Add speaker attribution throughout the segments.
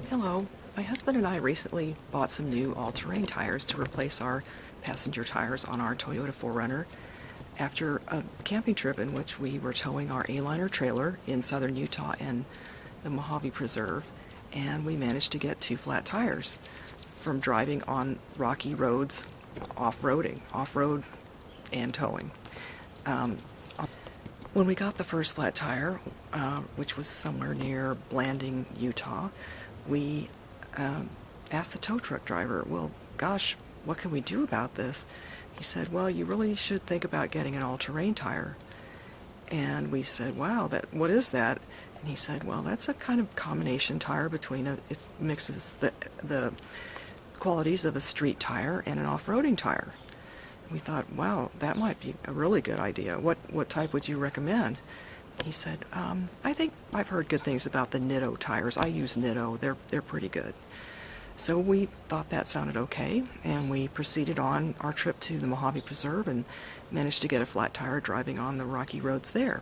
Speaker 1: Hello. My husband and I recently bought some new all-terrain tires to replace our passenger tires on our Toyota 4Runner after a camping trip in which we were towing our A-liner trailer in southern Utah and the Mojave Preserve, and we managed to get 2 flat tires from driving on rocky roads, off-road and towing. When we got the first flat tire, which was somewhere near Blanding, Utah, we asked the tow truck driver, well, gosh, what can we do about this? He said, well, you really should think about getting an all-terrain tire. And we said, wow, what is that? And he said, well, that's a kind of combination tire between it mixes the qualities of a street tire and an off-roading tire. We thought, wow, that might be a really good idea. What type would you recommend? He said, I think I've heard good things about the Nitto tires. I use Nitto. They're pretty good. So we thought that sounded okay, and we proceeded on our trip to the Mojave Preserve and managed to get a flat tire driving on the rocky roads there.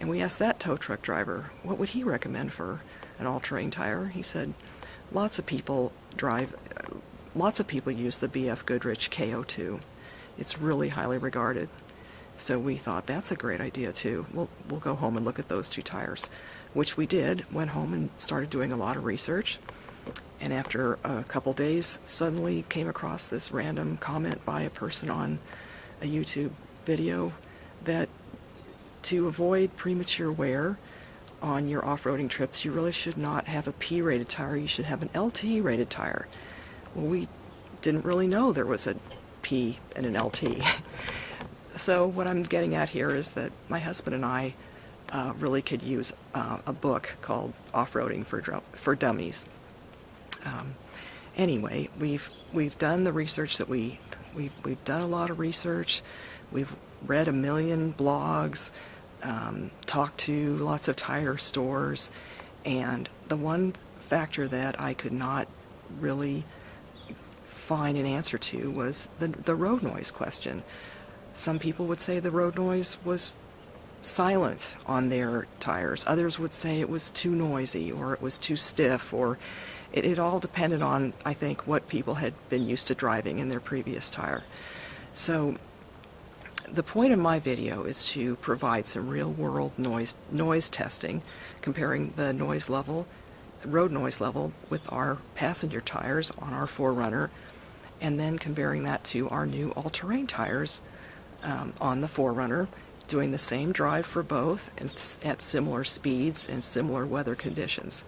Speaker 1: And we asked that tow truck driver, what would he recommend for an all-terrain tire? He said, lots of people use the BF Goodrich KO2. It's really highly regarded. So we thought that's a great idea too. We'll go home and look at those 2 tires, which we did. Went home and started doing a lot of research. And after a couple days, suddenly came across this random comment by a person on a YouTube video that to avoid premature wear on your off-roading trips, you really should not have a P-rated tire. You should have an LT-rated tire. Well, we didn't really know there was a P and an LT. So what I'm getting at here is that my husband and I really could use a book called Off-Roading for Dummies. Anyway, we've done the research that we've done a lot of research. We've read a million blogs, talked to lots of tire stores, and the one factor that I could not really find an answer to was the road noise question. Some people would say the road noise was silent on their tires. Others would say it was too noisy or it was too stiff, or it all depended on, I think, what people had been used to driving in their previous tire. So the point of my video is to provide some real-world noise testing, comparing the road noise level with our passenger tires on our 4Runner, and then comparing that to our new all-terrain tires on the 4Runner, doing the same drive for both at similar speeds and similar weather conditions.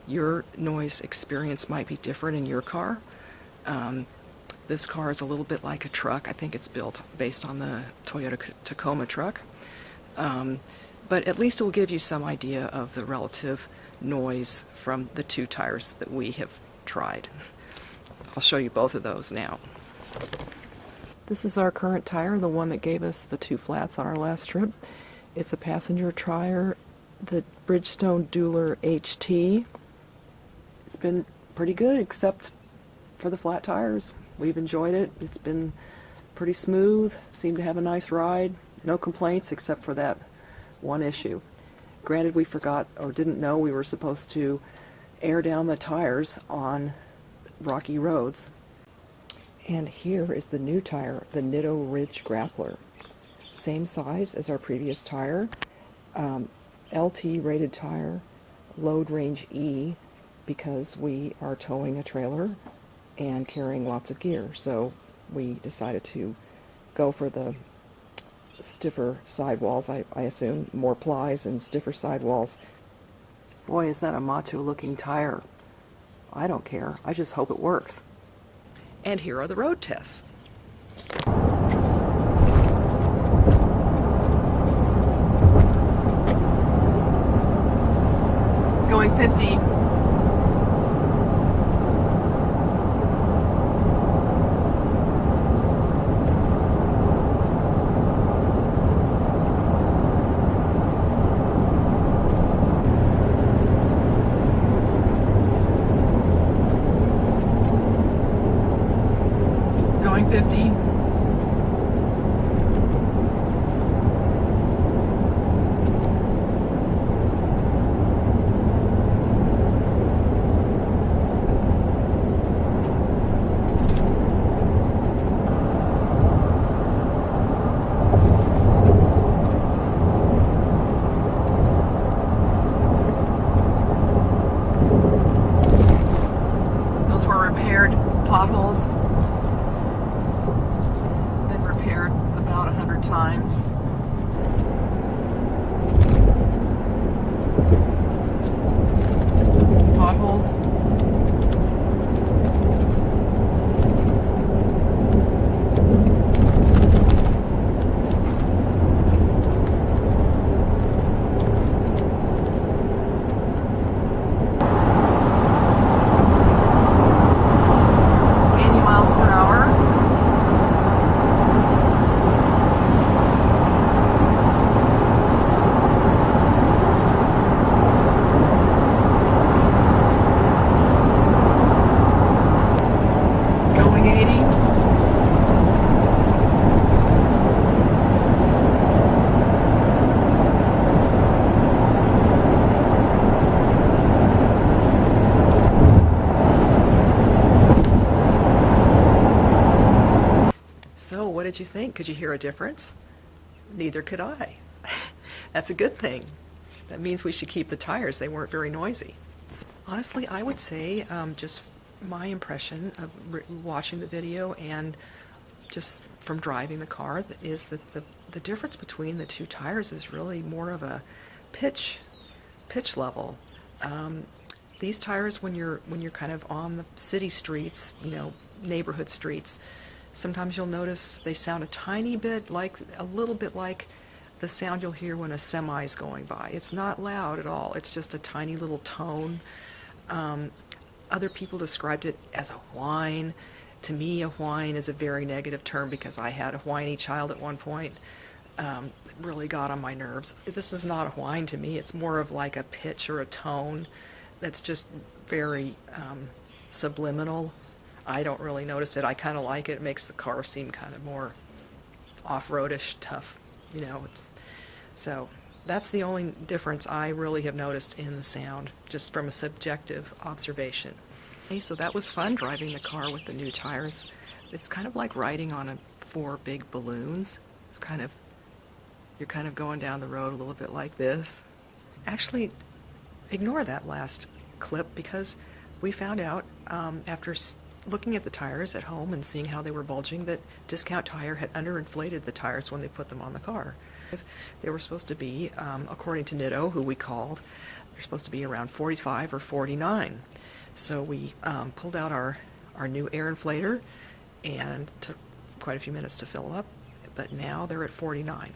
Speaker 1: Your noise experience might be different in your car. This car is a little bit like a truck. I think it's built based on the Toyota Tacoma truck. But at least it will give you some idea of the relative noise from the 2 tires that we have tried. I'll show you both of those now. This is our current tire, the one that gave us the 2 flats on our last trip. It's a passenger tire, the Bridgestone Dueler H. It's been pretty good, except for the flat tires. We've enjoyed it. It's been pretty smooth, seemed to have a nice ride. No complaints except for that one issue. Granted, we forgot or didn't know we were supposed to air down the tires on rocky roads. And here is the new tire, the Nitto Ridge Grappler. Same size as our previous tire, LT rated tire, load range E, because we are towing a trailer and carrying lots of gear. So we decided to go for the stiffer sidewalls, I assume, more plies and stiffer sidewalls. Boy, is that a macho looking tire. I don't care, I just hope it works. And here are the road tests. Going 50. Going 50. did you think? Could you hear a difference? Neither could I. That's a good thing. That means we should keep the tires. They weren't very noisy. Honestly, I would say just my impression of watching the video and just from driving the car is that the difference between the two tires is really more of a pitch level. These tires, when you're kind of on the city streets, you know, neighborhood streets, sometimes you'll notice they sound a little bit like the sound you'll hear when a semi's going by. It's not loud at all. It's just a tiny little tone. Other people described it as a whine. To me, a whine is a very negative term because I had a whiny child at one point. It really got on my nerves. This is not a whine to me. It's more of like a pitch or a tone that's just very subliminal. I don't really notice it. I kind of like it. It makes the car seem kind of more off-roadish, tough, you know. So that's the only difference I really have noticed in the sound, just from a subjective observation. Okay, so that was fun, driving the car with the new tires. It's kind of like riding on 4 big balloons. You're kind of going down the road a little bit like this. Actually, ignore that last clip because we found out after looking at the tires at home and seeing how they were bulging that Discount Tire had underinflated the tires when they put them on the car. They were supposed to be, according to Nitto, who we called, they're supposed to be around 45 or 49. So we pulled out our new air inflator and took quite a few minutes to fill up, but now they're at 49.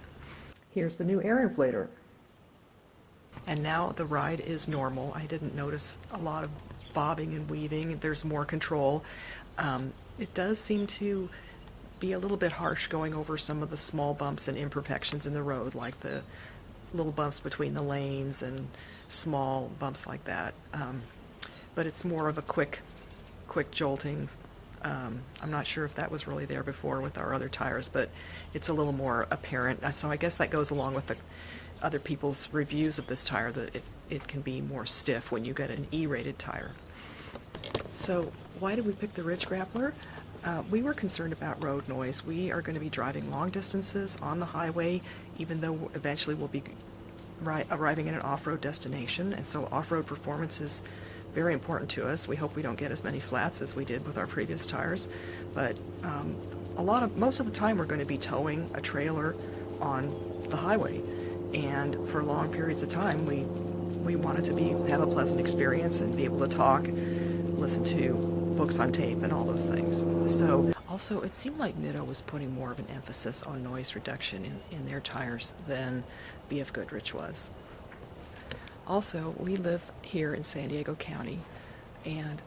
Speaker 1: Here's the new air inflator. And now the ride is normal. I didn't notice a lot of bobbing and weaving. There's more control. It does seem to be a little bit harsh going over some of the small bumps and imperfections in the road, like the little bumps between the lanes and small bumps like that. But it's more of a quick jolting. I'm not sure if that was really there before with our other tires, but it's a little more apparent. So I guess that goes along with the other people's reviews of this tire, that it can be more stiff when you get an E-rated tire. So why did we pick the Ridge Grappler? We were concerned about road noise. We are going to be driving long distances on the highway, even though eventually we'll be arriving at an off-road destination, and so off-road performance is very important to us. We hope we don't get as many flats as we did with our previous tires, but most of the time we're going to be towing a trailer on the highway, and for long periods of time we wanted to have a pleasant experience and be able to talk, listen to books on tape and all those things. So also it seemed like Nitto was putting more of an emphasis on noise reduction in their tires than BF Goodrich was. Also, we live here in San Diego County, and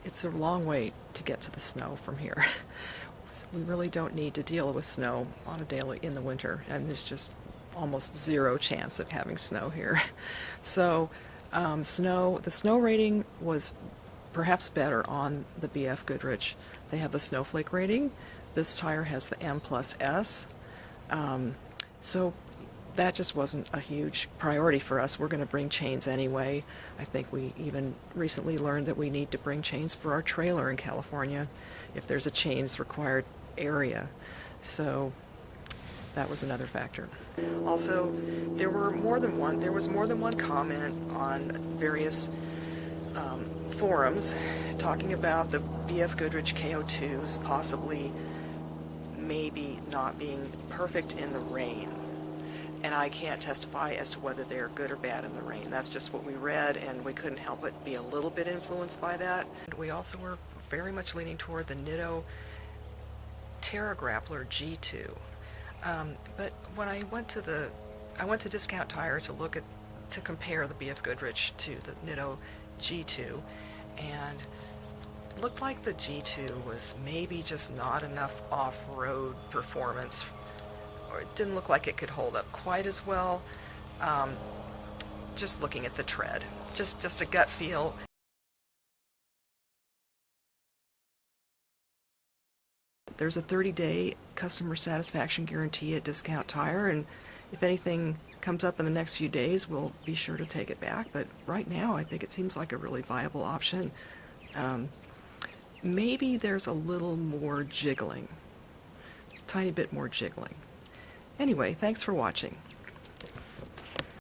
Speaker 1: it's a long way to get to the snow from here. We really don't need to deal with snow on a daily in the winter, and there's just almost zero chance of having snow here. So the snow rating was perhaps better on the BF Goodrich. They have the snowflake rating. This tire has the M+S. So that just wasn't a huge priority for us. We're going to bring chains anyway. I think we even recently learned that we need to bring chains for our trailer in California if there's a chains required area. So that was another factor. Also, there was more than one comment on various forums talking about the BF Goodrich KO2s possibly maybe not being perfect in the rain. And I can't testify as to whether they're good or bad in the rain. That's just what we read, and we couldn't help but be a little bit influenced by that. We also were very much leaning toward the Nitto Terra Grappler G2. But when I went to Discount Tire to compare the BF Goodrich to the Nitto G2, and it looked like the G2 was maybe just not enough off-road performance, or it didn't look like it could hold up quite as well. Just looking at the tread, just a gut feel. There's a 30-day customer satisfaction guarantee at Discount Tire, and if anything comes up in the next few days, we'll be sure to take it back. But right now, I think it seems like a really viable option. Maybe there's a little more jiggling tiny bit more jiggling. Anyway, thanks for watching.